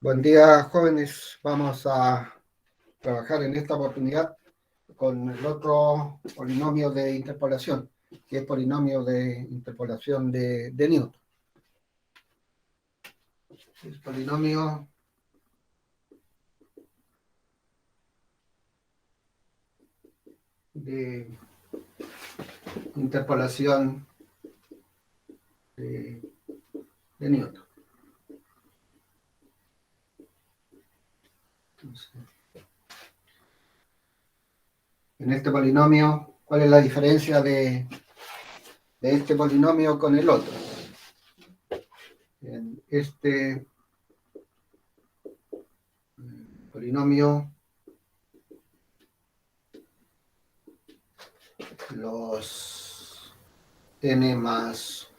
Buen día, jóvenes. Vamos a trabajar en esta oportunidad con el otro polinomio de interpolación, que es polinomio de interpolación de Newton. El polinomio de interpolación de Newton. Entonces, en este polinomio, ¿cuál es la diferencia de este polinomio con el otro? En este polinomio, los n más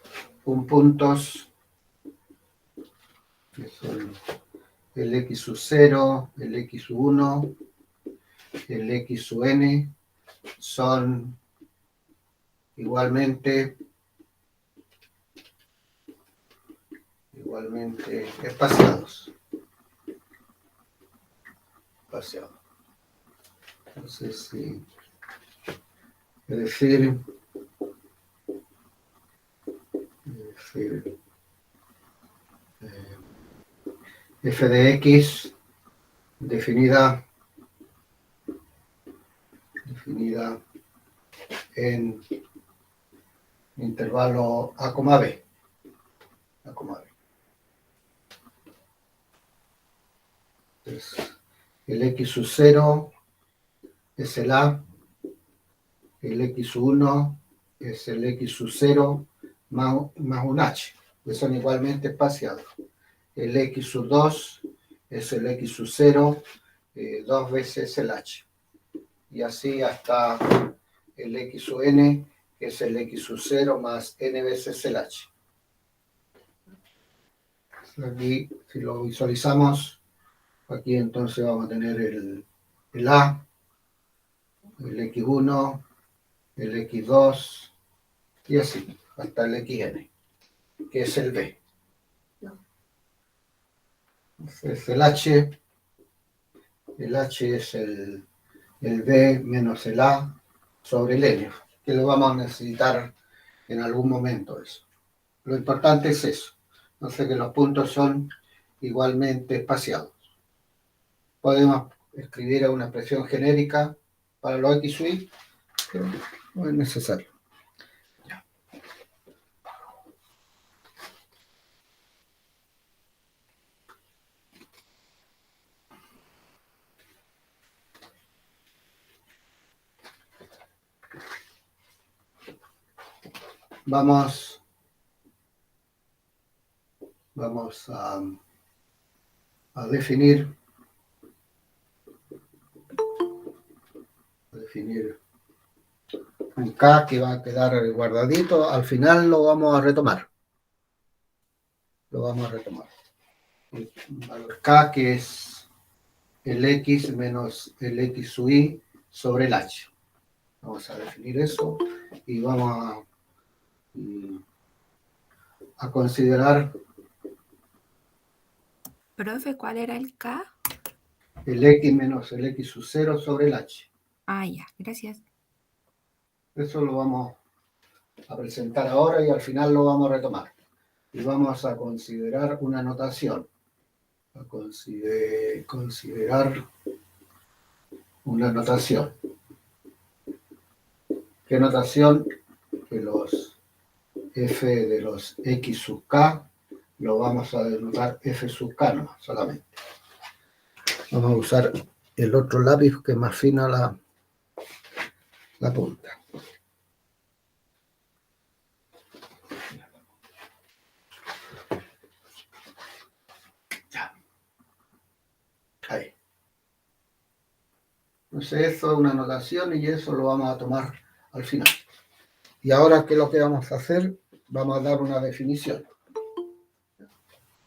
un puntos, que son el x sub 0, el x sub 1, el x sub n, son igualmente espaciados. Entonces, sí, es decir, f de x definida en intervalo a, b. Entonces, el x sub 0 es el a, el x sub 1 es el x sub 0 más un h, que son igualmente espaciados. El x sub 2 es el x sub 0, dos veces el h. Y así hasta el x sub n, que es el x sub 0 más n veces el h. Aquí, si lo visualizamos, aquí entonces vamos a tener el a, el x1, el x2, y así, hasta el xn, que es el b. Entonces el h es el b menos el a sobre el n, que lo vamos a necesitar en algún momento eso. Lo importante es eso, entonces que los puntos son igualmente espaciados. Podemos escribir una expresión genérica para los x sub y, pero no es necesario. Vamos a definir un K que va a quedar guardadito. Al final lo vamos a retomar. El valor K, que es el X menos el X sub I sobre el H. Vamos a definir eso y vamos a considerar Profe, ¿cuál era el K? el X menos el X sub 0 sobre el H. Ah, ya, gracias. Eso lo vamos a presentar ahora y al final lo vamos a retomar. Y vamos a considerar una notación. Considerar una notación. ¿Qué notación? Que los f de los x sub k lo vamos a denotar f sub k no, solamente. Vamos a usar el otro lápiz que es más fina la punta. Ahí. Entonces eso es una notación y eso lo vamos a tomar al final. Y ahora, ¿qué es lo que vamos a hacer? Vamos a dar una definición.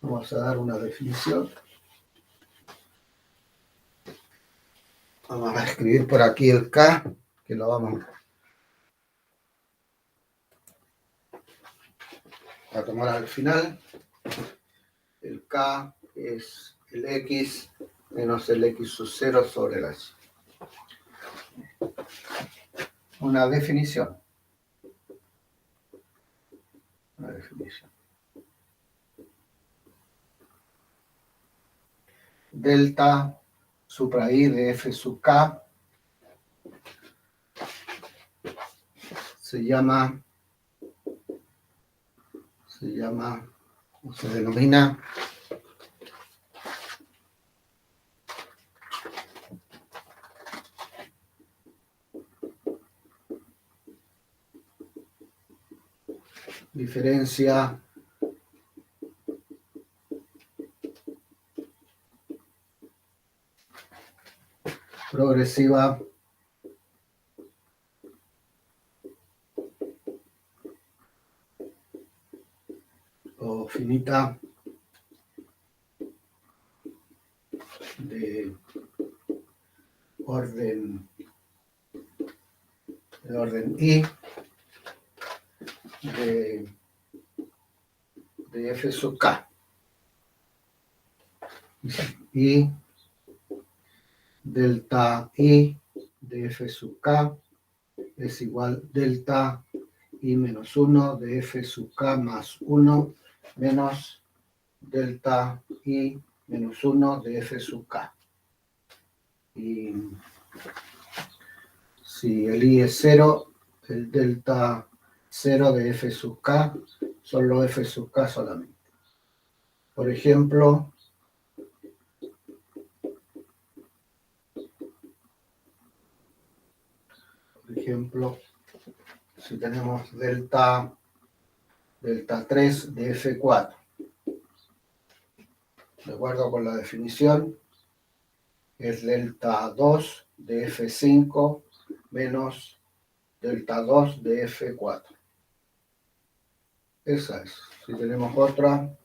Vamos a dar una definición. Vamos a escribir por aquí el K, que lo vamos a tomar al final. El K es el X menos el X sub 0 sobre la Y. Una definición. Una definición. Delta supra I de F sub K se llama, o se denomina diferencia progresiva o finita de orden I de F sub K. Y delta I de F sub K es igual delta I menos 1 de F sub K más 1 menos delta I menos 1 de F sub K. Y si el I es 0, el delta 0 de F sub K son los F sub K solamente. Por ejemplo, si tenemos delta 3 de F4, de acuerdo con la definición, es delta 2 de F5 menos delta 2 de F4. Esa es. Si tenemos otra,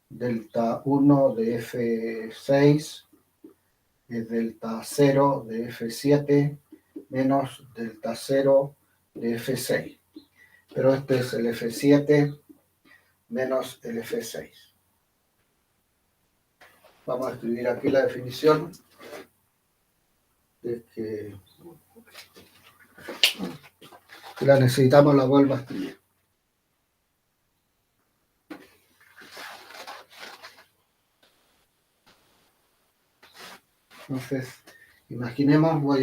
delta 1 de F6 es delta 0 de F7 menos delta 0 de F6. Pero este es el F7 menos el F6. Vamos a escribir aquí la definición de que si la necesitamos la vuelvo a escribir. Entonces, imaginemos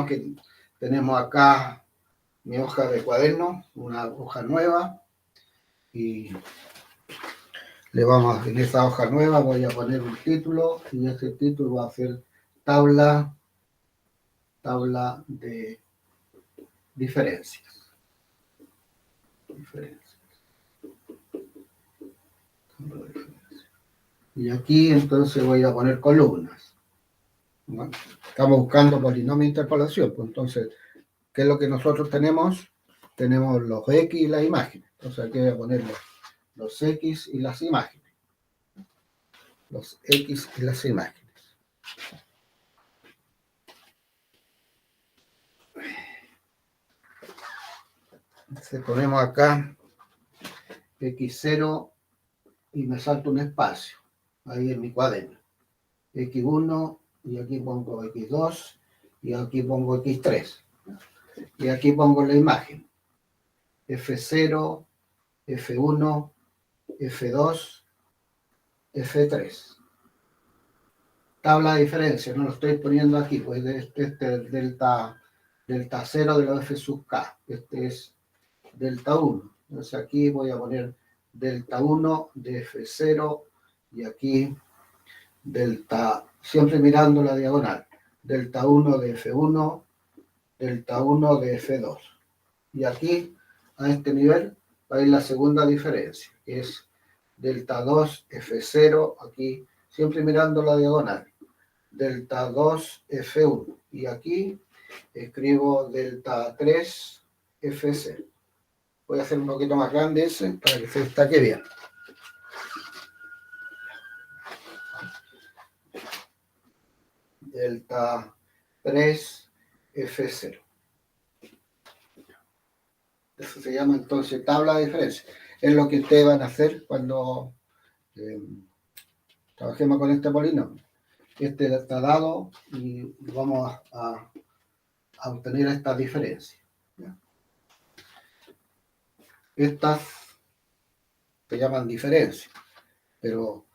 que tenemos acá mi hoja de cuaderno, una hoja nueva, y en esa hoja nueva voy a poner un título, y ese título va a ser tabla de diferencias. Y aquí entonces voy a poner columnas. ¿No? Estamos buscando polinomio de interpolación, pues entonces, ¿qué es lo que nosotros tenemos? Tenemos los X y las imágenes. Entonces aquí voy a poner los X y las imágenes. Los X y las imágenes. Entonces ponemos acá X0 y me salto un espacio. Ahí en mi cuaderno. X1 y aquí pongo X2 y aquí pongo X3. Y aquí pongo la imagen. F0, F1, F2, F3. Tabla de diferencia, no lo estoy poniendo aquí, pues este es el delta 0 de la F sub K. Este es delta 1. Entonces aquí voy a poner delta 1 de F0 y aquí delta, siempre mirando la diagonal, delta 1 de F1, delta 1 de F2. Y aquí, a este nivel, va a ir la segunda diferencia, que es delta 2 F0, aquí, siempre mirando la diagonal, delta 2 F1. Y aquí escribo delta 3 F0. Voy a hacer un poquito más grande ese para que se destaque bien. Delta 3 F0. Eso se llama entonces tabla de diferencia. Es lo que ustedes van a hacer cuando Trabajemos con este polinomio. Este está dado y vamos a obtener esta diferencia. ¿Ya? Estas se llaman diferencias, pero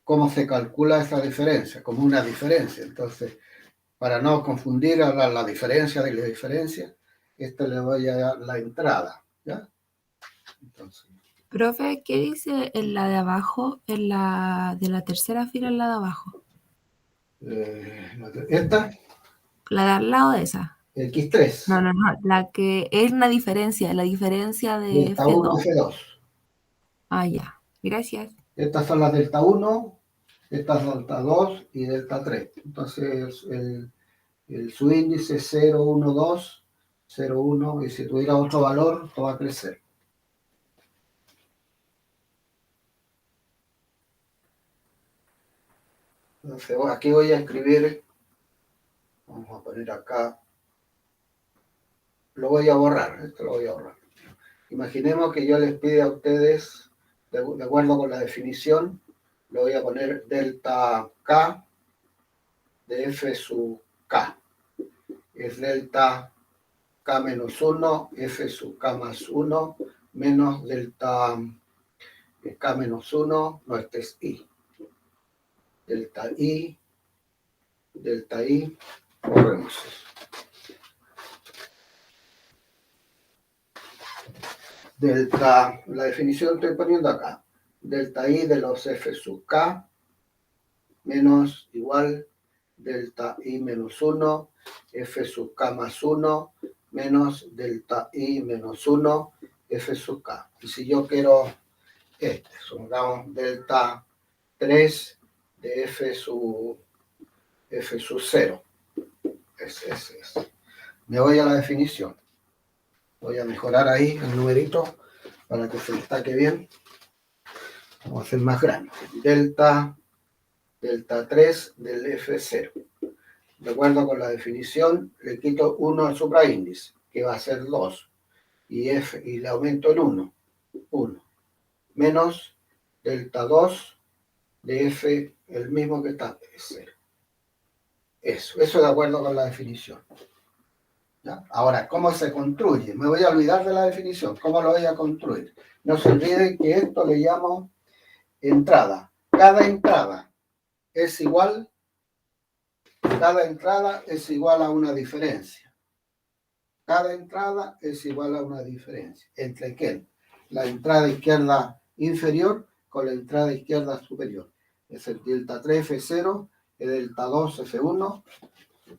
¿cómo se calcula esa diferencia? Como una diferencia. Entonces, para no confundir, hablar la diferencia de la diferencia, le voy a dar la entrada. ¿Ya? Entonces, Profe, ¿qué dice en la de abajo, en la de la tercera fila, en la de abajo? esta, La de al lado de esa. X3, No, la que es la diferencia de delta 1, F2. F2. Ah, ya. Gracias. Estas son las delta 1, estas delta 2 y delta 3. Entonces, su índice es 0, 1, 2, 0, 1, y si tuviera otro valor, esto va a crecer. Entonces, aquí voy a escribir, vamos a poner acá, lo voy a borrar, esto lo voy a borrar. Imaginemos que yo les pido a ustedes, de acuerdo con la definición, lo voy a poner delta K de F sub K. Es delta K menos 1, F sub K más 1, menos delta K menos 1, no, este es I. Delta I, corremos eso. Delta, la definición estoy poniendo acá. Delta I de los F sub K menos igual delta I menos 1, F sub K más 1, menos delta I menos 1, F sub K. Y si yo quiero supongamos delta 3 de F sub 0. Es. Me voy a la definición. Voy a mejorar ahí el numerito para que se destaque bien. Vamos a hacer más grande. Delta 3 del F0. De acuerdo con la definición, le quito 1 al supraíndice, que va a ser 2. Y le aumento el 1. Menos delta 2 de F, el mismo que está, 0. Eso de acuerdo con la definición. ¿Ya? Ahora, ¿cómo se construye? Me voy a olvidar de la definición. ¿Cómo lo voy a construir? No se olviden que esto le llamo entrada. Cada entrada es igual a una diferencia. Cada entrada es igual a una diferencia. ¿Entre qué? La entrada izquierda inferior con la entrada izquierda superior. Es el delta 3 F0, el delta 2 F1,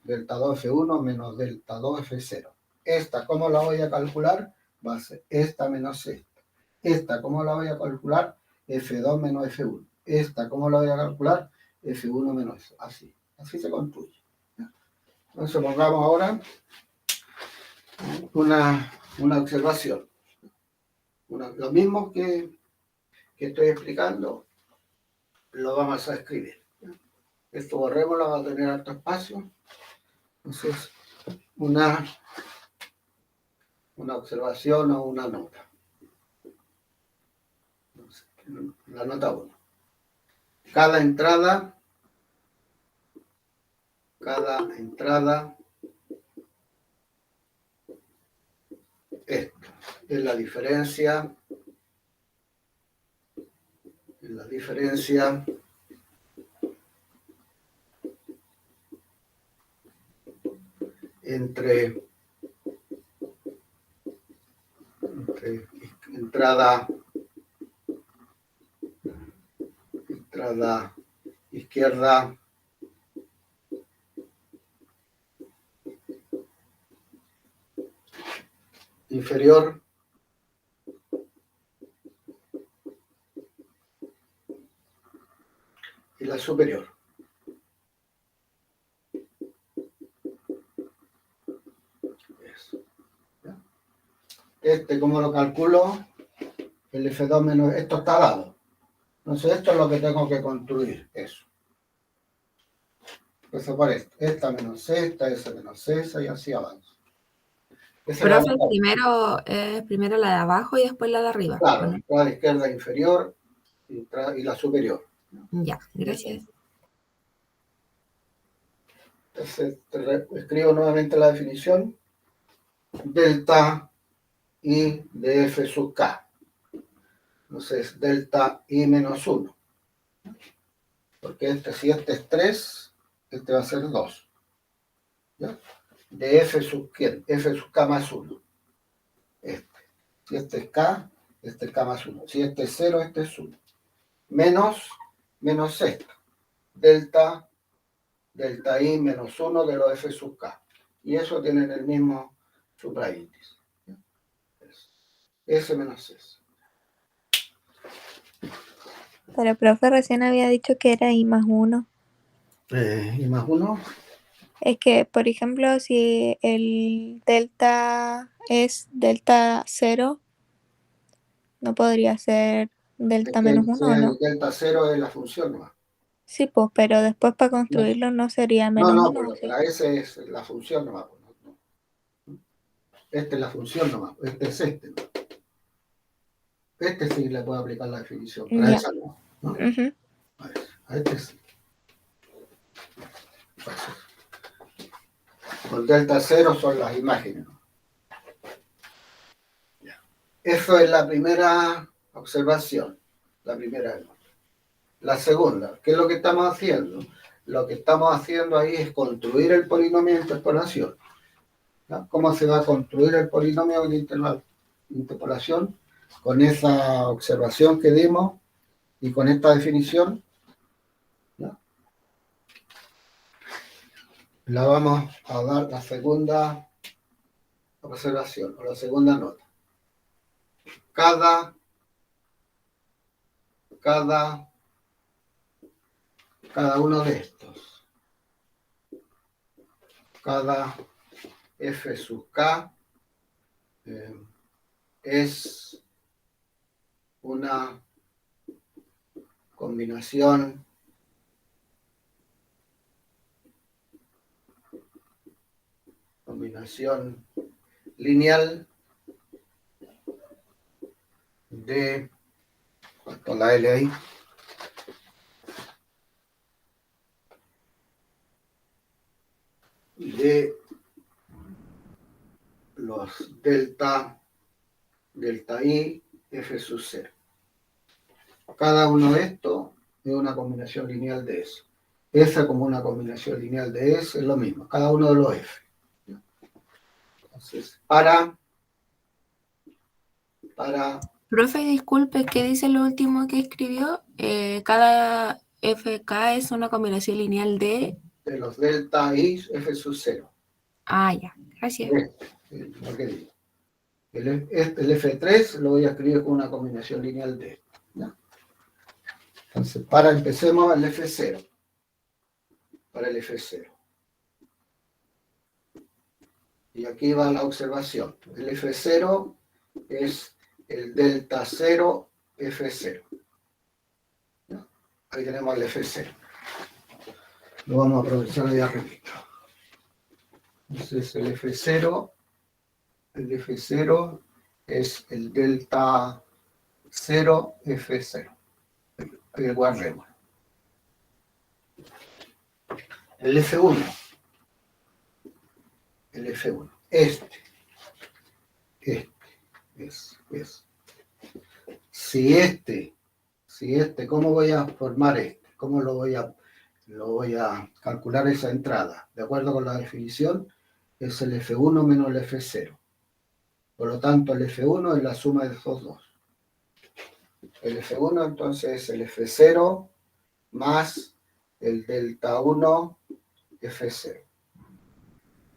delta 2 F1 menos delta 2 F0. Esta, ¿cómo la voy a calcular? Va a ser esta menos esta. Esta, ¿cómo la voy a calcular? F2 menos F1. Esta, ¿cómo la voy a calcular? F1 menos F. Así se construye. Entonces pongamos ahora una observación. Lo mismo que estoy explicando, lo vamos a escribir. Esto borrémoslo, va a tener alto espacio. Entonces, una observación o una nota. Entonces, la nota 1. Cada entrada esto es la diferencia entre entrada izquierda inferior y la superior. Eso. ¿Ya? ¿Cómo lo calculo? El F2 menos, esto está dado. Entonces esto es lo que tengo que construir, eso. Eso por esto. Esta menos esta menos esa y así avanzo. Profe, primero la de abajo y después la de arriba. Claro, la izquierda inferior y la superior. Ya, gracias. Entonces, escribo nuevamente la definición. Delta I de F sub K. Entonces, delta I menos 1. Porque si este es 3, este va a ser 2. ¿Ya? De F sub quién? F sub K más 1. Este. Si este es K, este es K más 1. Si este es 0, este es 1. Menos esto. Delta I menos 1 de los F sub K. Y eso tienen el mismo supraíndice. S menos S. Pero el profe recién había dicho que era I más 1. I más 1. Es que, por ejemplo, si el delta es delta 0, no podría ser delta menos 1, El ¿no? delta 0 es la función nomás. Sí, pues, pero después para construirlo no sería menos 1, pero ¿sí? para ese es la función nomás. Esta es la función nomás. Este es este. ¿No? Este sí le puedo aplicar la definición, pero a Ya. esa no. ¿No? Ujú. A este sí. Con delta 0 son las imágenes. ¿No? Eso es la primera observación. La primera. La segunda, ¿qué es lo que estamos haciendo? Lo que estamos haciendo ahí es construir el polinomio de interpolación. ¿No? ¿Cómo se va a construir el polinomio de interpolación? Con esa observación que dimos y con esta definición, ¿no? La vamos a dar la segunda observación o la segunda nota. Cada uno de estos, cada F sub K es una combinación lineal de, con la L ahí, de los delta I, F sub 0. Cada uno de estos es una combinación lineal de eso. Esa como una combinación lineal de S es lo mismo, cada uno de los F. Entonces, para Profe, disculpe, ¿qué dice lo último que escribió? Cada FK es una combinación lineal de... de los delta I, F sub 0. Ah, ya, gracias. Lo que digo. El F3 lo voy a escribir con una combinación lineal de esto. ¿Ya? Entonces, empecemos el F0. Para el F0. Y aquí va la observación. El F0 es el delta 0 F0. ¿Ya? Ahí tenemos el F0. Lo vamos a aprovechar de arribito. Entonces el F0 es el delta 0 F0. Ahí guardemos. El F1. Este es. Si este, ¿cómo voy a formar este? ¿Cómo lo voy a calcular esa entrada? De acuerdo con la definición, es el F1 menos el F0. Por lo tanto, el F1 es la suma de esos dos. El F1 entonces es el F0 más el delta 1 F0.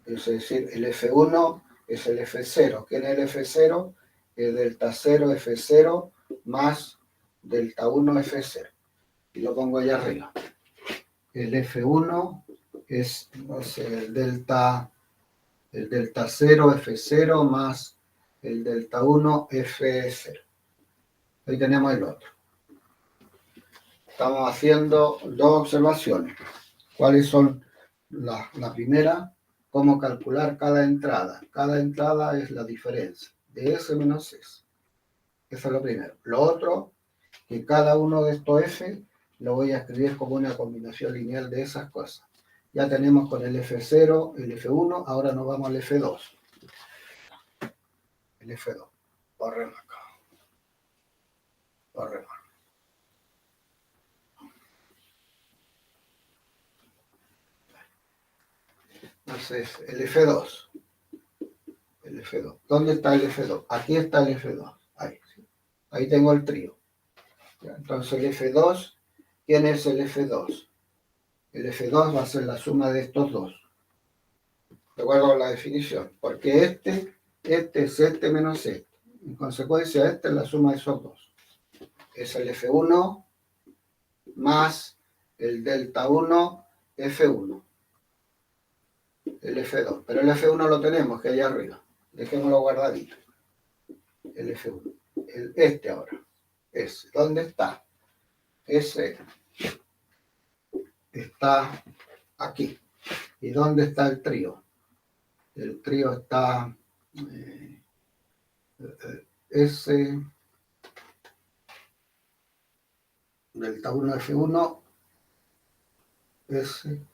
Es decir, el F1 es el F0. ¿Quién es el F0? El delta 0 F0 más delta 1 F0. Y lo pongo allá arriba. El F1 es el delta 0 F0 más el delta 1 F0. Ahí tenemos el otro. Estamos haciendo dos observaciones. ¿Cuáles son? La primera, cómo calcular cada entrada. Cada entrada es la diferencia de S menos S. Eso es lo primero. Lo otro, que cada uno de estos F lo voy a escribir como una combinación lineal de esas cosas. Ya tenemos con el F0, el F1, ahora nos vamos al F2. El F2. Borremos acá. Borremos. Entonces, el F2. El F2. ¿Dónde está el F2? Aquí está el F2. Ahí, ¿sí? Ahí tengo el trío. Entonces, el F2, ¿quién es el F2? El F2 va a ser la suma de estos dos. De acuerdo con la definición. Porque este es este menos este. En consecuencia, esta es la suma de esos dos. Es el F1 más el delta 1 F1. El F2. Pero el F1 lo tenemos, que hay arriba. Dejémoslo guardadito. El F1. Este ahora. Ese. ¿Dónde está? Ese está aquí. ¿Y dónde está el trío? El trío está S delta 1 F1 S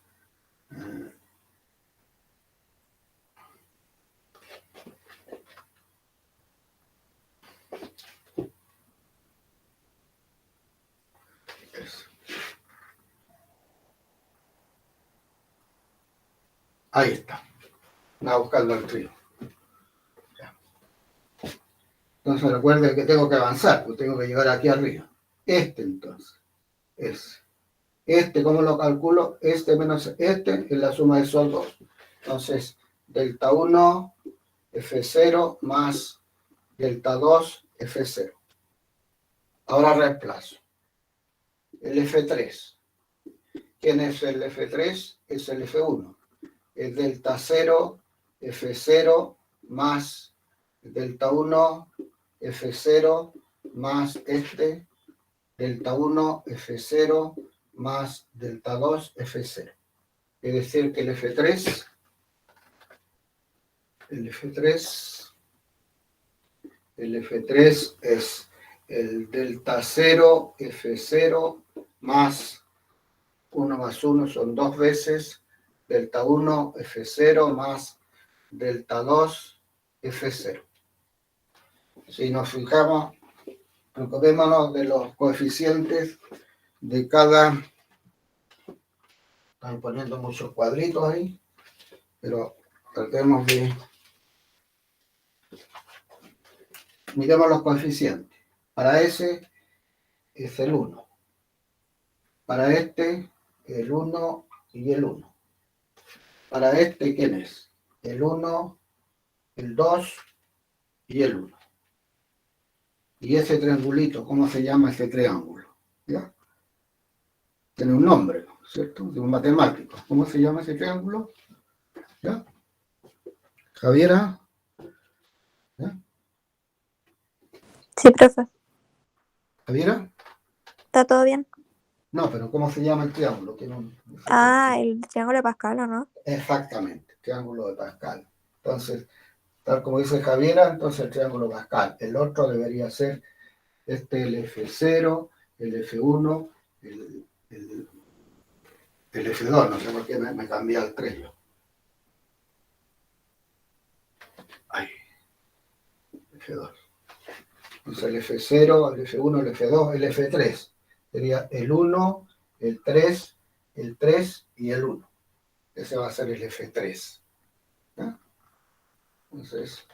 S. Ahí está. Va buscando el trío. Entonces recuerden que tengo que avanzar, pues tengo que llegar aquí arriba. Este entonces es. Este, ¿cómo lo calculo? Este menos este es la suma de esos dos. Entonces, delta 1 F0 más delta 2 F0. Ahora reemplazo. El F3. ¿Quién es el F3? Es el F1. Es delta 0 F0 más delta 1 F0 más este delta 1 F0 más delta 2 F0. Es decir, que el F3 es el delta 0 F0 más 1 más 1 son 2 veces delta 1 F0 más delta 2 F0. Si nos fijamos, preocupémonos de los coeficientes de cada... Están poniendo muchos cuadritos ahí, pero tratemos de... Miremos los coeficientes. Para ese es el 1. Para este, el 1 y el 1. Para este, ¿quién es? El 1, el 2 y el 1. Y ese triangulito, ¿cómo se llama ese triángulo? ¿Ya? Tiene un nombre, ¿cierto? De un matemático. ¿Cómo se llama ese triángulo? ¿Ya? Javiera. ¿Ya? Sí, profe. ¿Javiera? ¿Está todo bien? No, pero ¿cómo se llama el triángulo? Tiene un... Ah, el triángulo de Pascal, ¿o no? Exactamente, triángulo de Pascal. Entonces, tal como dice Javiera, entonces el triángulo Pascal. El otro debería ser el F0, el F1, el F2, no sé por qué me cambié al 3 yo. Ahí, F2. Entonces el F0, el F1, el F2, el F3. Sería el 1, el 3 y el 1. Ese va a ser el F3. ¿Ya? Entonces,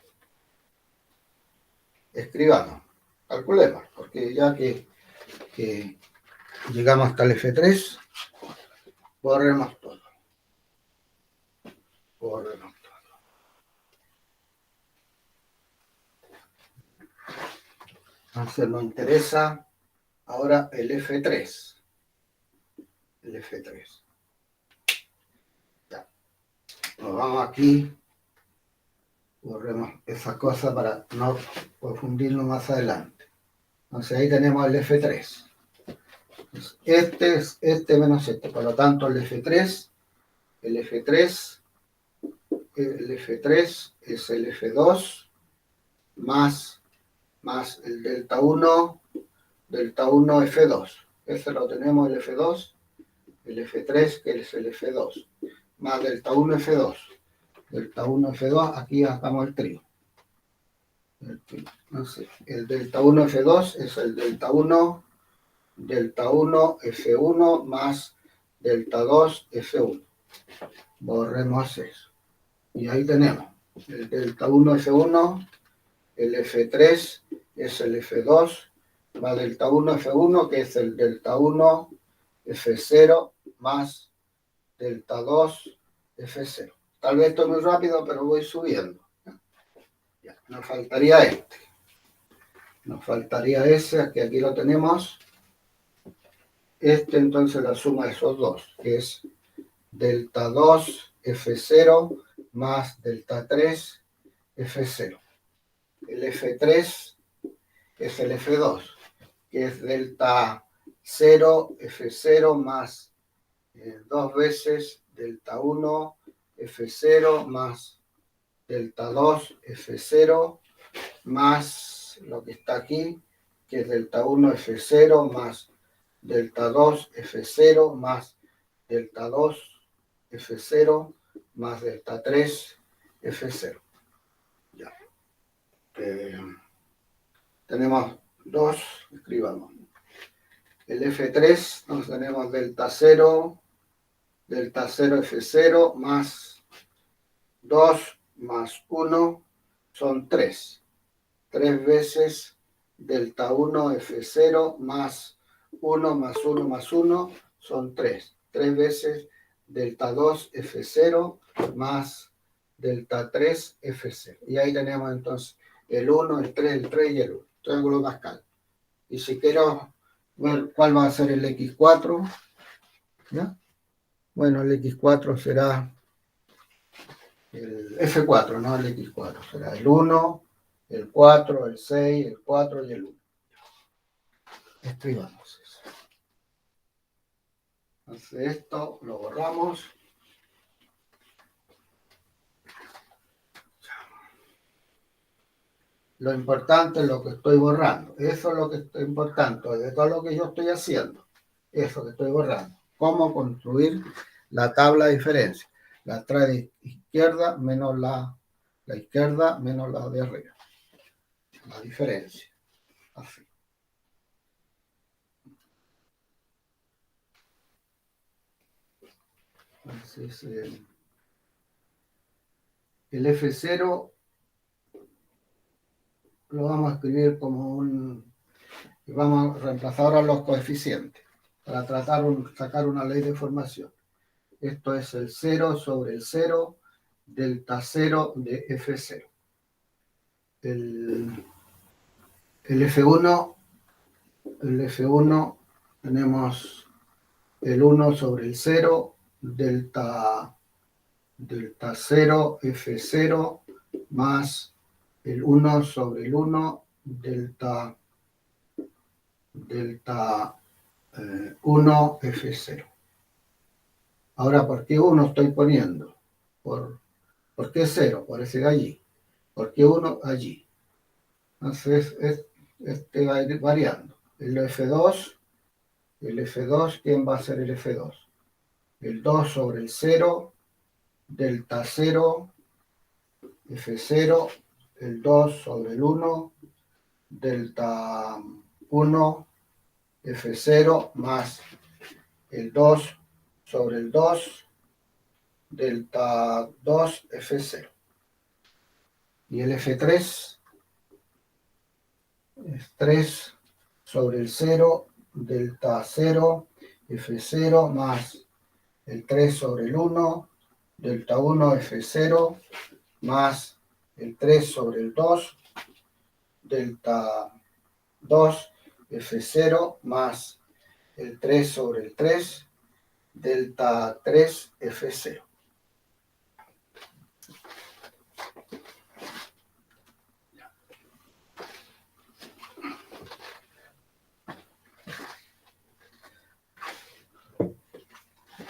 escribamos, calculemos, porque ya que llegamos hasta el F3, borremos todo. Borremos todo. Entonces nos interesa ahora el F3. El F3. Ya. Nos vamos aquí. Borremos esa cosa para no confundirlo más adelante. Entonces ahí tenemos el F3. Este es este menos este. Por lo tanto, el F3 es el F2 más el delta 1 delta 1 F2. Ese lo tenemos el F2, el F3, que es el F2, más delta 1 F2. Delta 1 F2, aquí sacamos el trío. Entonces, el delta 1 F2 es el delta 1 F1 más delta 2 F1. Borremos eso. Y ahí tenemos el delta 1 F1, el F3 es el F2, más delta 1 F1, que es el delta 1 F0 más delta 2 F0. Tal vez estoy muy rápido, pero voy subiendo. Ya, nos faltaría este. Nos faltaría ese, que aquí lo tenemos. Este, entonces, la suma de esos dos, que es delta 2 F0 más delta 3 F0. El F3 es el F2, que es delta 0 F0 más 2 veces delta 1 F0 más delta 2 F0 más lo que está aquí, que es delta 1 F0 más delta 2 F0 más delta 2 F0 más delta 3 F0. Ya. Tenemos dos, escribamos. El F3 nos tenemos delta 0 F0 más 2 más 1 son 3. 3 veces delta 1 F0 más 1 más 1 más 1 son 3. 3 veces delta 2 F0 más delta 3 F0. Y ahí tenemos entonces el 1, el 3 y el 1. Triángulo Pascal. Y si quiero ver cuál va a ser el X4, ¿ya? Bueno, el X4 será el F4, no el X4. Será el 1, el 4, el 6, el 4 y el 1. Escribamos eso. Entonces esto lo borramos. Lo importante es lo que estoy borrando. Eso es lo que es importante de todo lo que yo estoy haciendo. Eso que estoy borrando. Cómo construir la tabla de diferencia. La trae izquierda menos la izquierda menos la de arriba. La diferencia. Así. Entonces, el F0 lo vamos a escribir como un... Y vamos a reemplazar ahora los coeficientes para sacar una ley de formación. Esto es el 0 sobre el 0, delta 0 de F0. El F1, tenemos el 1 sobre el 0, delta 0 F0 más el 1 sobre el 1, delta 1 F0. Ahora, ¿por qué 1 estoy poniendo? ¿Por qué 0? Por ese de allí. ¿Por qué 1 allí? Entonces, este va a ir variando. El F2, ¿quién va a ser el F2? El 2 sobre el 0, delta 0, F0, el 2 sobre el 1, delta 1, F0, más el 2 sobre el 2, delta 2, F0. Y el F3 es 3 sobre el 0, delta 0, F0, más el 3 sobre el 1, delta 1, F0, más el 3 sobre el 2, delta 2, F0, más el 3 sobre el 3, delta 3, F0.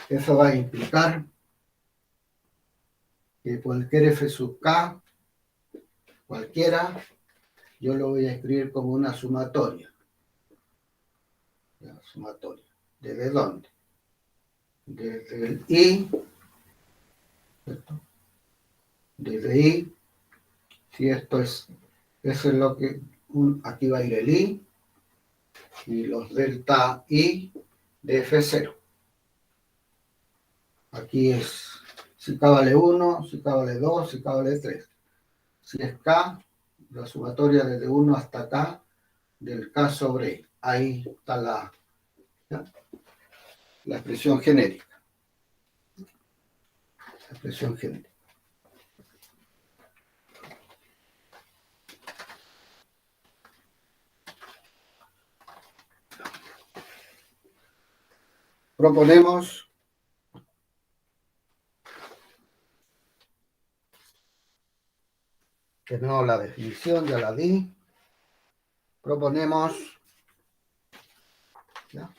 Eso va a implicar que cualquier F sub K, cualquiera, yo lo voy a escribir como una sumatoria. La sumatoria. ¿Desde dónde? Desde el I, ¿cierto? Desde I, si esto es, eso es lo que, aquí va a ir el I, y los delta I de F0. Aquí es si K vale 1, si K vale 2, si K vale 3. Si es K, la sumatoria desde 1 hasta K, del K sobre I. Ahí está la expresión genérica. La expresión genérica. Proponemos que no, la definición ya la di. Proponemos, ¿ya?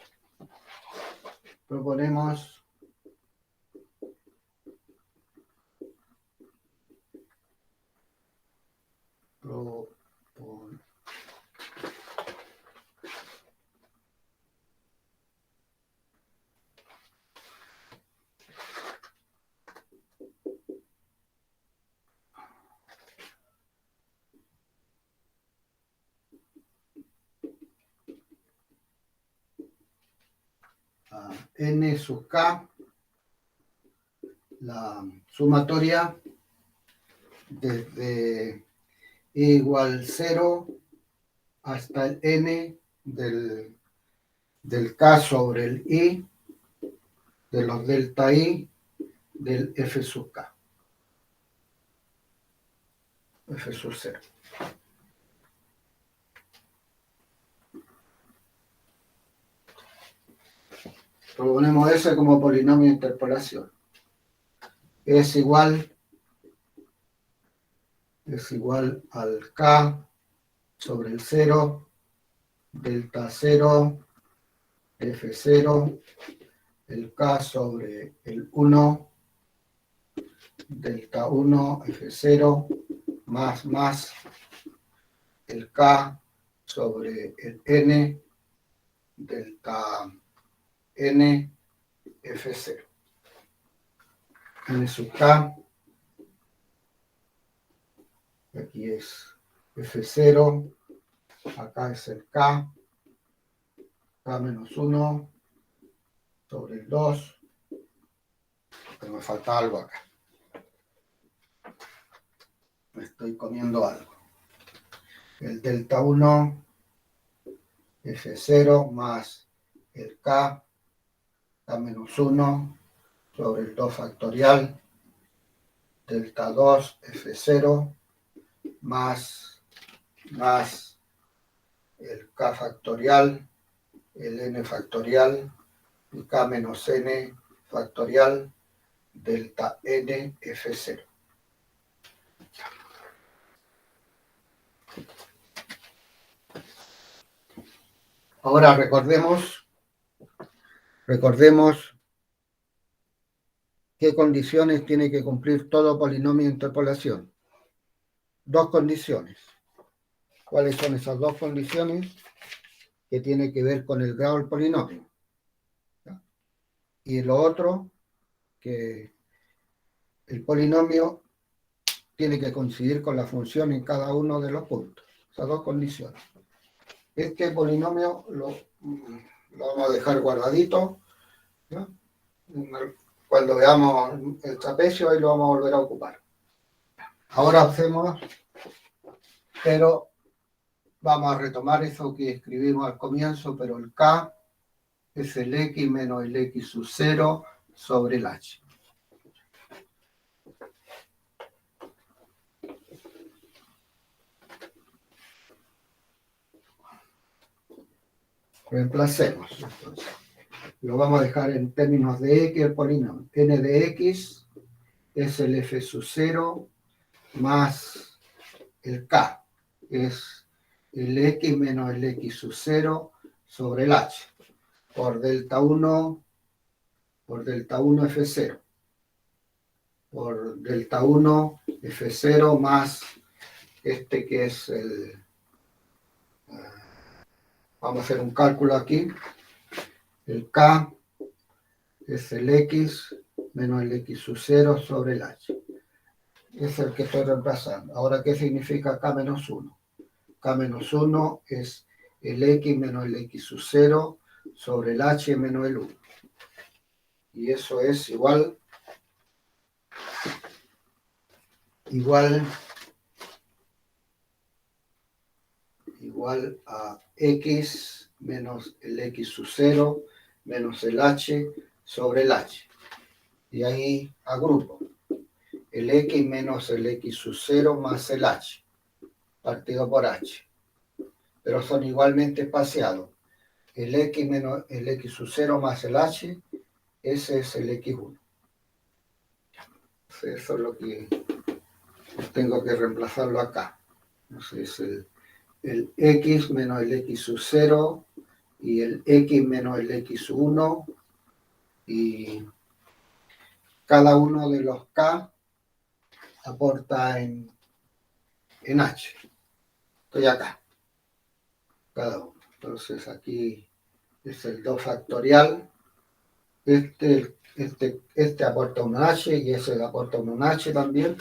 Proponemos n sub k, la sumatoria desde i igual 0 hasta el n del k sobre el i, de los delta i, del f sub k, f sub 0. Proponemos ese como polinomio de interpolación. Es igual al k sobre el 0, delta 0, f0, el k sobre el 1, delta 1, f0, más el k sobre el n, delta n, f0. N sub k, aquí es f0, acá es el k menos 1 sobre el 2, pero me falta algo acá. Me estoy comiendo algo. El delta 1, f0 más el k menos 1 sobre el 2 factorial, delta 2, f0 más el k factorial, el n factorial, y k menos n factorial, delta n, f0. Ahora recordemos qué condiciones tiene que cumplir todo polinomio de interpolación. Dos condiciones. ¿Cuáles son esas dos condiciones? Que tiene que ver con el grado del polinomio. ¿Ya? Y lo otro, que el polinomio tiene que coincidir con la función en cada uno de los puntos. Esas dos condiciones. Este polinomio lo vamos a dejar guardadito, ¿ya? Cuando veamos el trapecio, ahí lo vamos a volver a ocupar. Ahora hacemos, pero vamos a retomar eso que escribimos al comienzo, pero el k es el x menos el x sub 0 sobre el h. Reemplacemos, entonces. Lo vamos a dejar en términos de x, el polinomio. N de x es el f sub 0 más el k, es el x menos el x sub 0 sobre el h, por delta 1 f0, por delta 1 f0 más este que es el... Vamos a hacer un cálculo aquí. El K es el X menos el X sub 0 sobre el H. Es el que estoy reemplazando. Ahora, ¿qué significa K menos 1? K menos 1 es el X menos el X sub 0 sobre el H menos el 1. Y eso es igual a X menos el X sub 0 menos el H sobre el H. Y ahí agrupo el X menos el X sub 0 más el H, partido por H. Pero son igualmente espaciados. El X menos el X sub 0 más el H, ese es el X1. Entonces, eso es lo que tengo que reemplazarlo acá. Entonces, el X menos el X sub 0 y el X menos el X sub 1 y cada uno de los K aporta en H. Estoy acá. Cada uno. Entonces aquí es el 2 factorial. Este aporta un H y ese aporta un H también.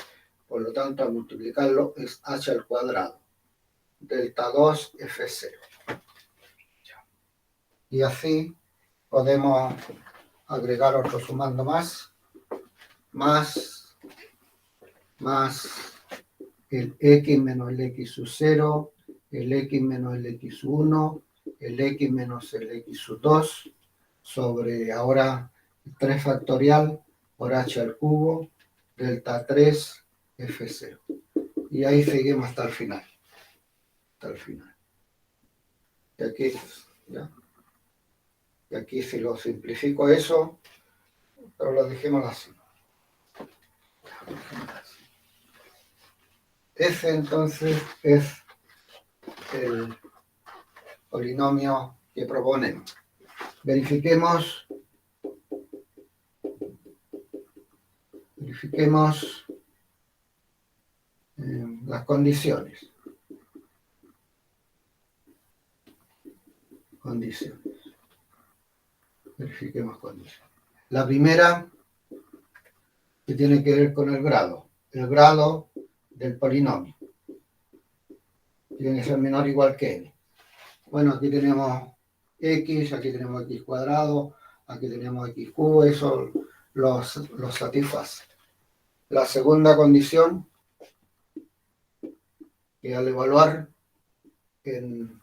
Por lo tanto, al multiplicarlo es H al cuadrado. Delta 2 F0. Y así podemos agregar otro sumando más el X menos el X sub 0, el X menos el X sub 1, el X menos el X sub 2, sobre ahora 3 factorial por H al cubo, delta 3 F0. Y ahí seguimos hasta el final. Y aquí, ¿ya? Y aquí si lo simplifico eso, pero lo dejemos así. Ese entonces es el polinomio que proponemos. Verifiquemos las condiciones. Verifiquemos condiciones. La primera, que tiene que ver con el grado del polinomio. Tiene que ser menor o igual que n. Bueno, aquí tenemos x, aquí tenemos x cuadrado, aquí tenemos x cubo, eso los satisface. La segunda condición, que al evaluar en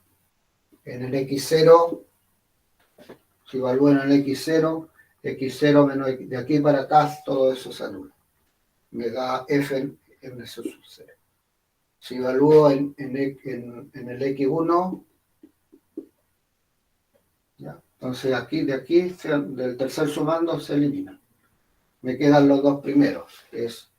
el x0, si evalúo en el x0 menos x, de aquí para acá, todo eso se anula. Me da f en eso sub 0. Si evalúo en el x1, ¿ya? Entonces aquí, del tercer sumando se elimina. Me quedan los dos primeros, que es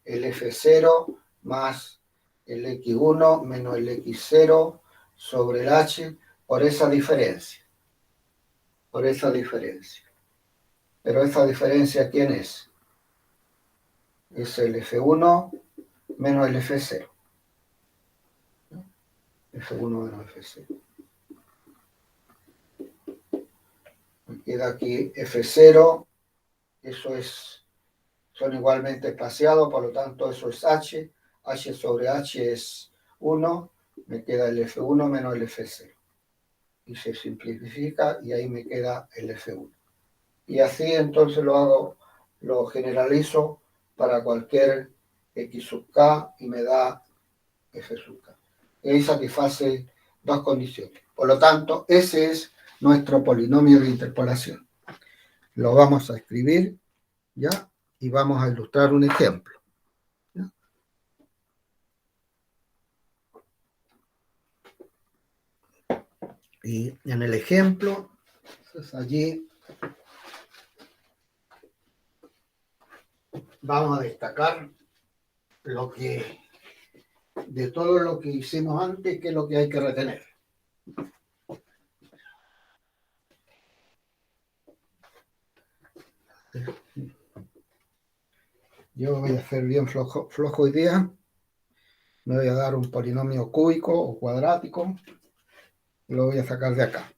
el f0 más el x1 menos el x0 sobre el h, por esa diferencia. Pero esa diferencia, ¿quién es? Es el f1 menos el f0. F1 menos F0. Me queda aquí F0, son igualmente espaciados, por lo tanto eso es H, H sobre H es 1, me queda el F1 menos el F0. Y se simplifica y ahí me queda el F1. Y así entonces lo generalizo para cualquier X sub K y me da F sub K. Y ahí satisface dos condiciones. Por lo tanto, ese es nuestro polinomio de interpolación. Lo vamos a escribir, ¿ya? Y vamos a ilustrar un ejemplo. ¿Ya? Y en el ejemplo, entonces allí vamos a destacar de todo lo que hicimos antes, qué es lo que hay que retener. Yo voy a ser bien flojo hoy día. Me voy a dar un polinomio cúbico o cuadrático. Lo voy a sacar de acá.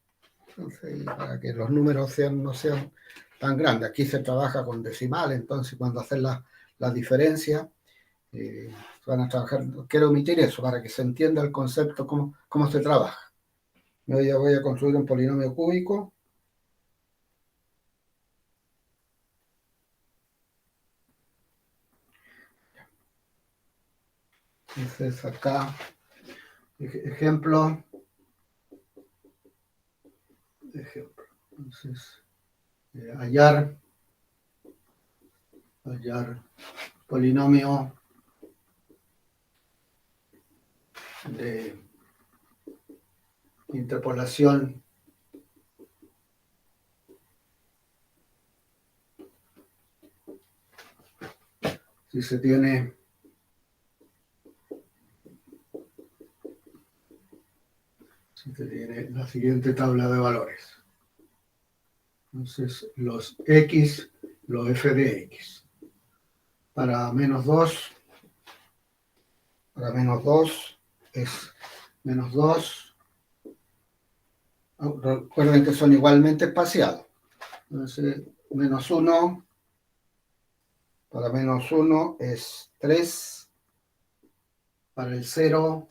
Entonces, y para que los números no sean tan grandes. Aquí se trabaja con decimales, entonces cuando hacen la diferencia, van a trabajar. Quiero omitir eso para que se entienda el concepto, cómo se trabaja. Yo ya voy a construir un polinomio cúbico. Entonces acá, ejemplo. Entonces, hallar polinomio de interpolación si se tiene la siguiente tabla de valores. Entonces, los x, los f de x. Para menos 2 es menos 2. Recuerden que son igualmente espaciados. Entonces, menos 1, para menos 1 es 3. Para el 0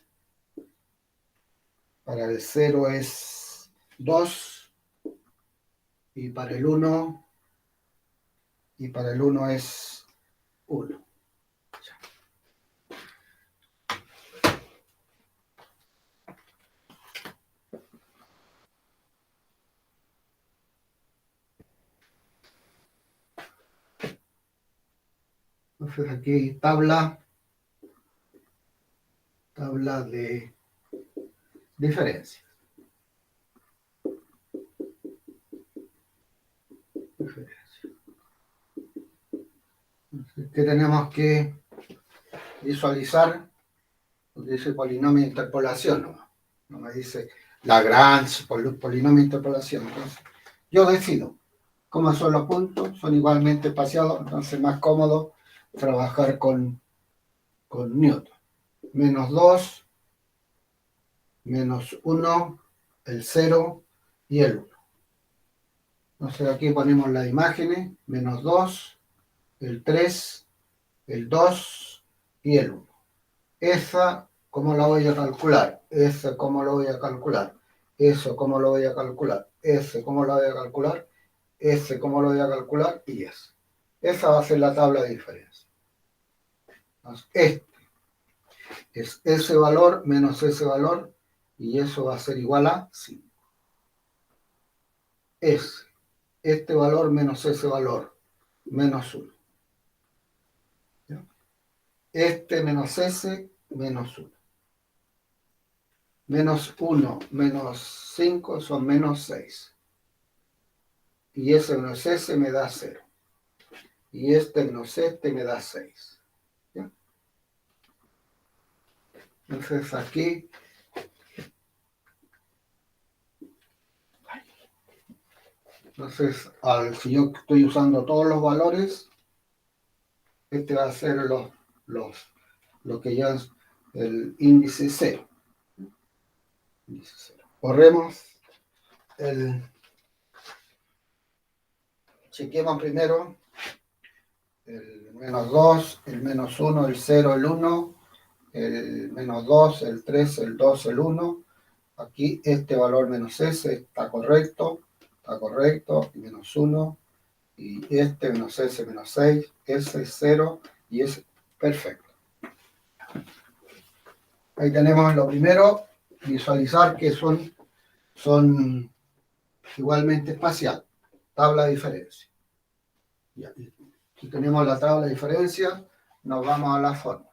es 2. Y para el 1 es 1. Entonces aquí tabla de diferencia. Entonces, ¿qué tenemos que visualizar? Dice polinomio de interpolación, no me dice Lagrange, polinomio de interpolación. Entonces, yo decido cómo son los puntos, son igualmente espaciados, entonces es más cómodo trabajar con Newton. Menos 2, menos 1, el 0 y el 1. Entonces aquí ponemos las imágenes, menos 2, el 3, el 2 y el 1. Esa, ¿cómo la voy a calcular? Esa, ¿cómo lo voy a calcular? Eso, ¿cómo lo voy a calcular? Ese, ¿cómo lo voy a calcular? Ese, ¿cómo lo voy a calcular? Y ese. Esa va a ser la tabla de diferencia. Entonces, este es ese valor menos ese valor, y eso va a ser igual a 5. Este valor menos ese valor, menos 1. Este menos ese, menos 1. Menos 1 menos 5 son menos 6. Y ese menos ese me da 0. Y este menos este me da 6. ¿Ya? Entonces aquí si yo estoy usando todos los valores, este va a ser lo que ya es el índice 0. Corremos chequemos primero el menos 2, el menos 1, el 0, el 1, el menos 2, el 3, el 2, el 1. Aquí este valor menos ese está correcto, y menos 1, y este menos ese, menos 6, ese es 0, y es perfecto. Ahí tenemos lo primero, visualizar que son igualmente espaciados. Tabla de diferencia. Si tenemos la tabla de diferencia, nos vamos a la fórmula.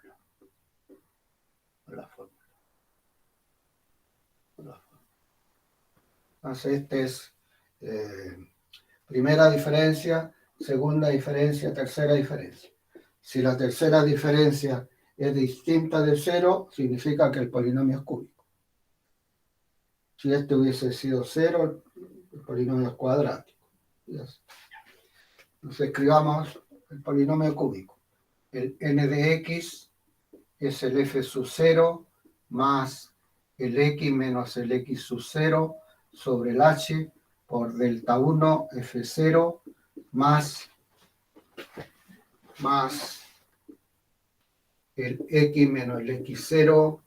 Entonces, este es primera diferencia, segunda diferencia, tercera diferencia. Si la tercera diferencia es distinta de 0, significa que el polinomio es cúbico. Si este hubiese sido 0, el polinomio es cuadrático. Entonces escribamos el polinomio cúbico. El n de x es el f sub 0 más el x menos el x sub 0 sobre el h por delta 1 F0 más el X menos el X0,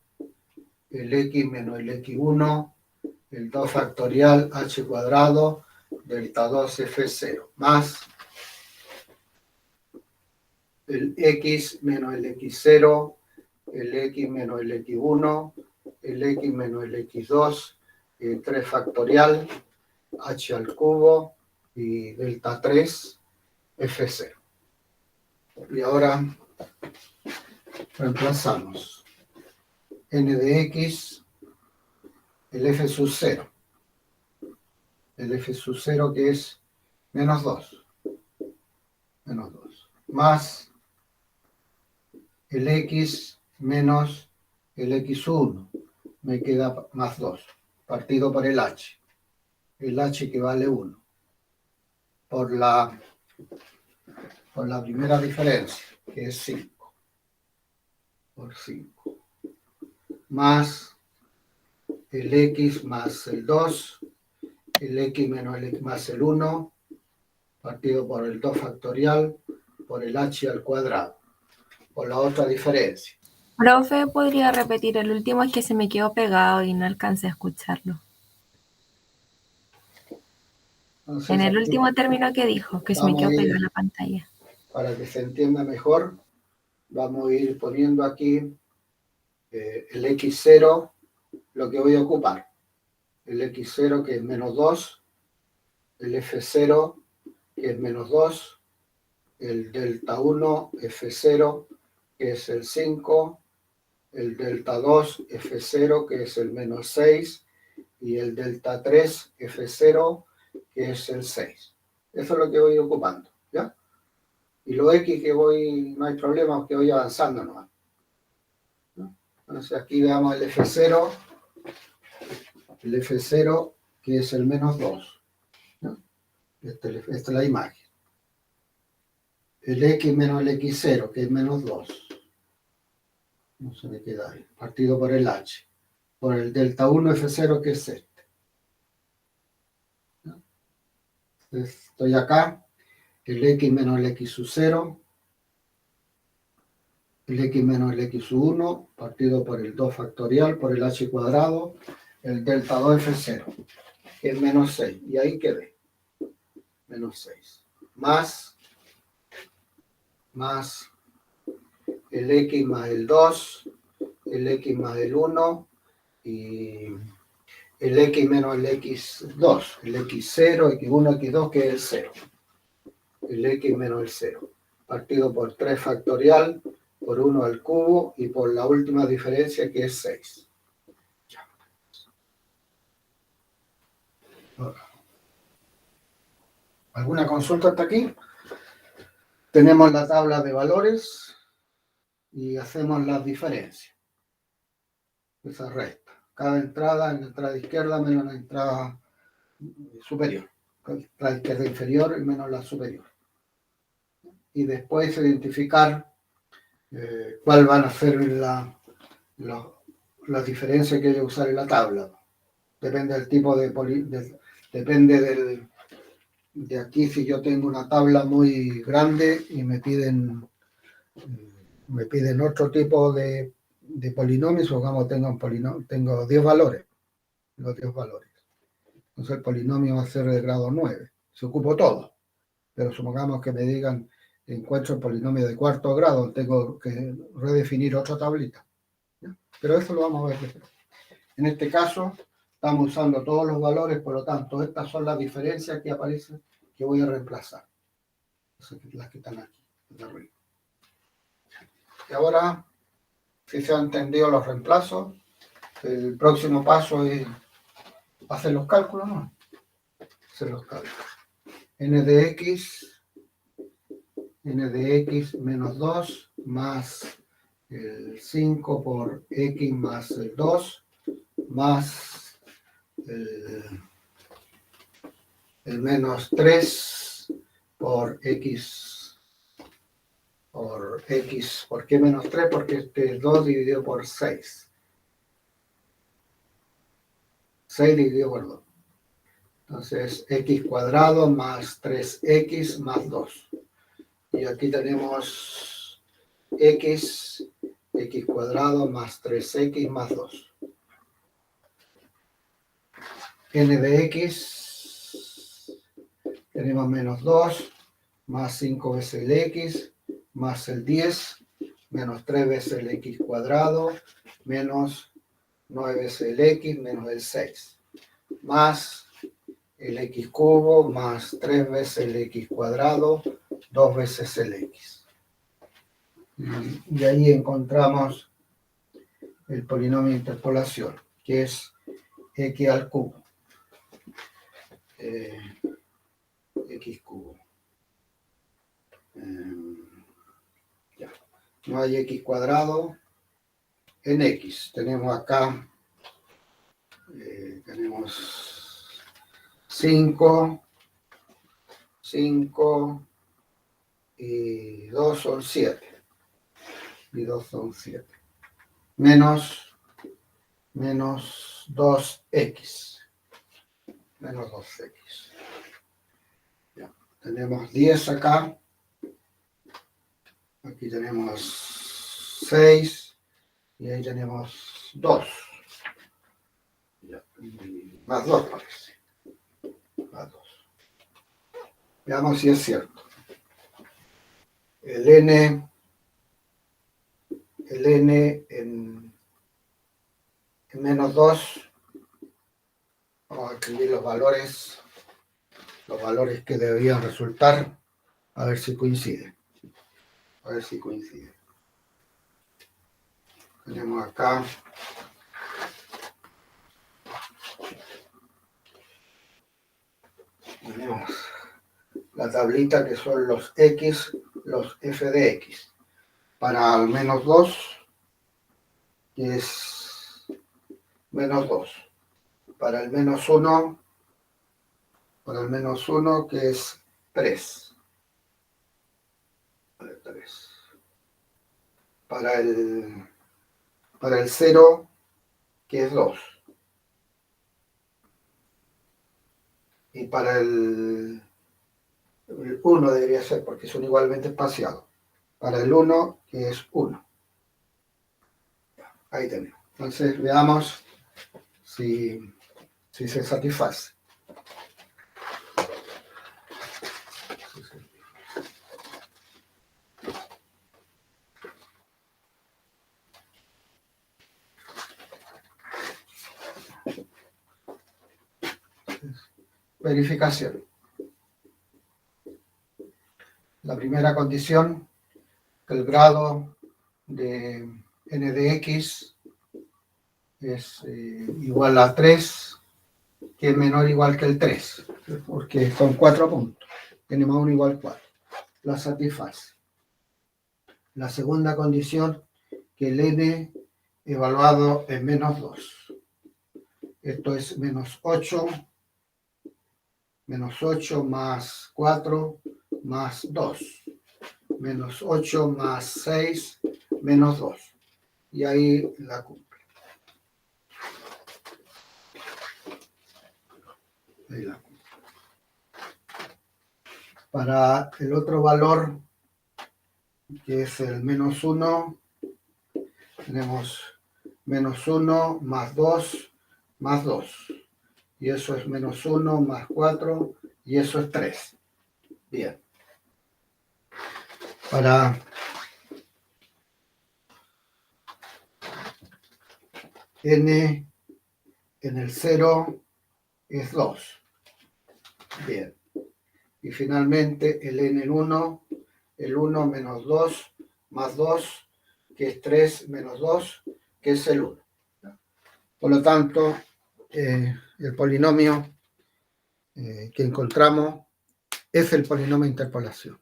el X menos el X1, el 2 factorial H cuadrado, delta 2 F0, más el X menos el X0, el X menos el X1, el X menos el X2, 3 factorial, H al cubo y delta 3, F0. Y ahora reemplazamos n de x, el f sub 0. El f sub 0 que es menos 2. Menos 2. Más el x menos el x1. Me queda más 2. Partido por el h. El h que vale 1. Por la primera diferencia, que es 5. Por 5. Más el x más el 2. El x menos el x más el 1. Partido por el 2 factorial. Por el h al cuadrado. Por la otra diferencia. Profe, ¿podría repetir el último? Es que se me quedó pegado y no alcancé a escucharlo. Entonces, En el aquí último término que dijo, que se me vamos quedó a ir, pegado en la pantalla. para que se entienda mejor, vamos a ir poniendo aquí el x0, lo que voy a ocupar. El x0 que es menos 2, el f0 que es menos 2, el delta 1 f0 que es el 5, el delta 2 f0 que es el menos 6 y el delta 3 f0 que es el 6. Eso es lo que voy ocupando, ¿ya? Y lo X que voy, no hay problema, que voy avanzando nomás, ¿no? Entonces aquí veamos el F0 que es el menos 2, ¿no? Esta es la imagen. El X menos el X0 que es menos 2. No se me queda ahí. Partido por el H. Por el delta 1 F0 que es este, ¿no? Entonces, estoy acá. El X menos el X sub 0. El X menos el X sub 1, partido por el 2 factorial, por el H cuadrado, el delta 2 F0, que es menos 6. Y ahí quedé. Menos 6. Más el X más el 2, el X más el 1 y el X menos el X2, el X0, X1, X2, que es el 0. El X menos el 0. Partido por 3 factorial, por 1 al cubo y por la última diferencia que es 6. ¿Alguna consulta hasta aquí? Tenemos la tabla de valores y hacemos las diferencias. Esa resta. Cada entrada en la entrada izquierda menos la entrada superior. La entrada izquierda inferior y menos la superior. Y después identificar cuál van a ser las diferencias que hay que usar en la tabla. Depende del tipo depende de aquí. Si yo tengo una tabla muy grande y me piden otro tipo de polinomios, supongamos tengo 10 valores. Los 10 valores. Entonces el polinomio va a ser de grado 9. Se ocupo todo. Pero supongamos que me digan encuentro el polinomio de cuarto grado, tengo que redefinir otra tablita, ¿ya? Pero eso lo vamos a ver después. En este caso, estamos usando todos los valores, por lo tanto, estas son las diferencias que aparecen que voy a reemplazar. Las que están aquí, de arriba. Y ahora, si se han entendido los reemplazos, el próximo paso es hacer los cálculos, ¿no? Hacer los cálculos. N de x menos 2 más el 5 por x más el 2 más el menos 3 por x. ¿Por qué menos 3? Porque este es 2 dividido por 6. 6 dividido por 2. Entonces, x cuadrado más 3x más 2. Y aquí tenemos x cuadrado más 3x más 2. N de x, tenemos menos 2, más 5 veces el x, más el 10, menos 3 veces el x cuadrado, menos 9 veces el x, menos el 6, más el x cubo, más 3 veces el x cuadrado, 2 veces el x. Y ahí encontramos el polinomio de interpolación, que es x al cubo. X cubo. Ya. No hay x cuadrado en x. Tenemos acá, tenemos 5 y 2 son 7. Y 2 son 7. Menos 2x. Menos 2x. Ya. Tenemos 10 acá. Aquí tenemos 6. Y ahí tenemos 2. Ya. Más 2 parece. Más 2. Veamos si es cierto. El n en menos 2, vamos a escribir los valores que deberían resultar, a ver si coincide. Tenemos acá tenemos la tablita que son los x, los f de x. Para el menos 2, que es menos 2. Para el menos 1, que es 3. Para el 0, que es 2. Y para el 1 debería ser, porque son igualmente espaciados. Para el 1, que es 1. Ahí tenemos. Entonces, veamos si se satisface. Verificación. La primera condición, que el grado de n de x es igual a 3, que es menor o igual que el 3, porque son 4 puntos. N más 1 igual 4. La satisface. La segunda condición, que el n evaluado en menos 2. Esto es menos 8 más 4 más 2. Menos 8 más 6 menos 2. Y ahí la cumple. Para el otro valor, que es el menos 1, tenemos menos 1 más 2 más 2. Y eso es menos 1 más 4 y eso es 3. Bien. Para n en el 0 es 2. Bien. Y finalmente el n en 1, el 1 menos 2 más 2, que es 3 menos 2, que es el 1. Por lo tanto, el polinomio que encontramos es el polinomio de interpolación.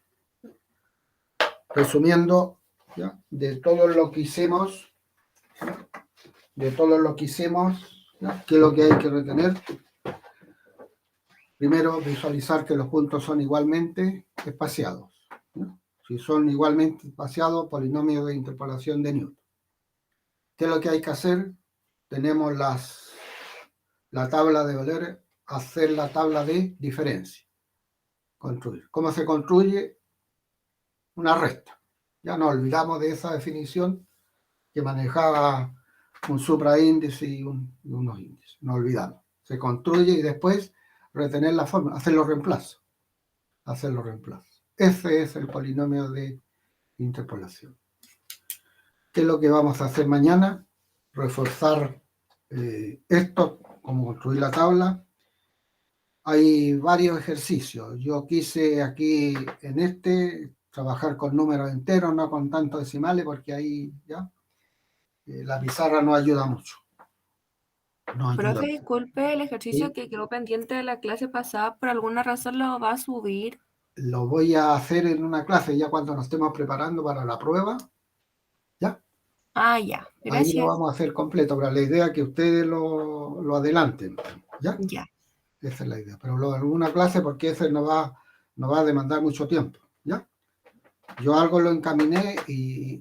Resumiendo, ¿ya? De todo lo que hicimos, ¿qué es lo que hay que retener? Primero, visualizar que los puntos son igualmente espaciados, ¿no? Si son igualmente espaciados, polinomio de interpolación de Newton. ¿Qué es lo que hay que hacer? Tenemos la tabla de Euler hacer la tabla de diferencia. Construir. ¿Cómo se construye? Una recta. Ya nos olvidamos de esa definición que manejaba un supraíndice y unos índices. Nos olvidamos. Se construye y después retener la forma, hacer los reemplazos. Ese es el polinomio de interpolación. ¿Qué es lo que vamos a hacer mañana? Reforzar esto, cómo construir la tabla. Hay varios ejercicios. Yo quise aquí en trabajar con números enteros, no con tantos decimales, porque ahí ya la pizarra no ayuda mucho. Profe, disculpe, el ejercicio Sí. que quedó pendiente de la clase pasada, por alguna razón lo va a subir. Lo voy a hacer en una clase ya cuando nos estemos preparando para la prueba. ¿Ya? Ah, ya, Ahí lo gracias. vamos a hacer completo, pero la idea es que ustedes lo adelanten. ¿Ya? Ya. Esa es la idea. Pero en una clase, porque ese no va a demandar mucho tiempo. ¿Ya? Yo algo lo encaminé y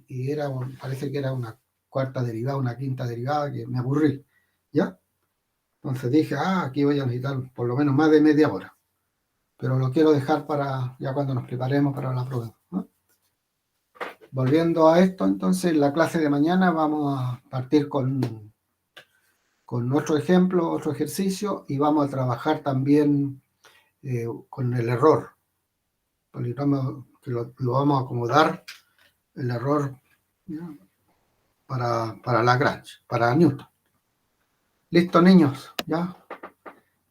parece que era una cuarta derivada, una quinta derivada, que me aburrí. ¿Ya? Entonces dije, aquí voy a necesitar por lo menos más de media hora. Pero lo quiero dejar para ya cuando nos preparemos para la prueba, ¿no? Volviendo a esto, entonces, la clase de mañana vamos a partir con otro ejemplo, otro ejercicio, y vamos a trabajar también con el error. Polinomio que lo vamos a acomodar, el error, ¿ya? para Lagrange, para Newton. ¿Listo, niños? ¿Ya?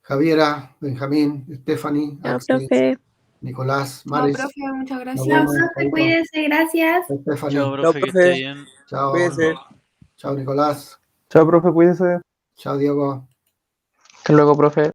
Javiera, Benjamín, Stephanie, Chao, Axel, profe. Nicolás, No, Maris. profe, muchas Nos gracias. vemos. Profe, cuídese, gracias. Stephanie. Chao, Chao, profe, que esté profe. bien. Chao. Cuídese. Chao, Nicolás. Chao, profe, cuídese. Chao, Diego. Hasta luego, profe.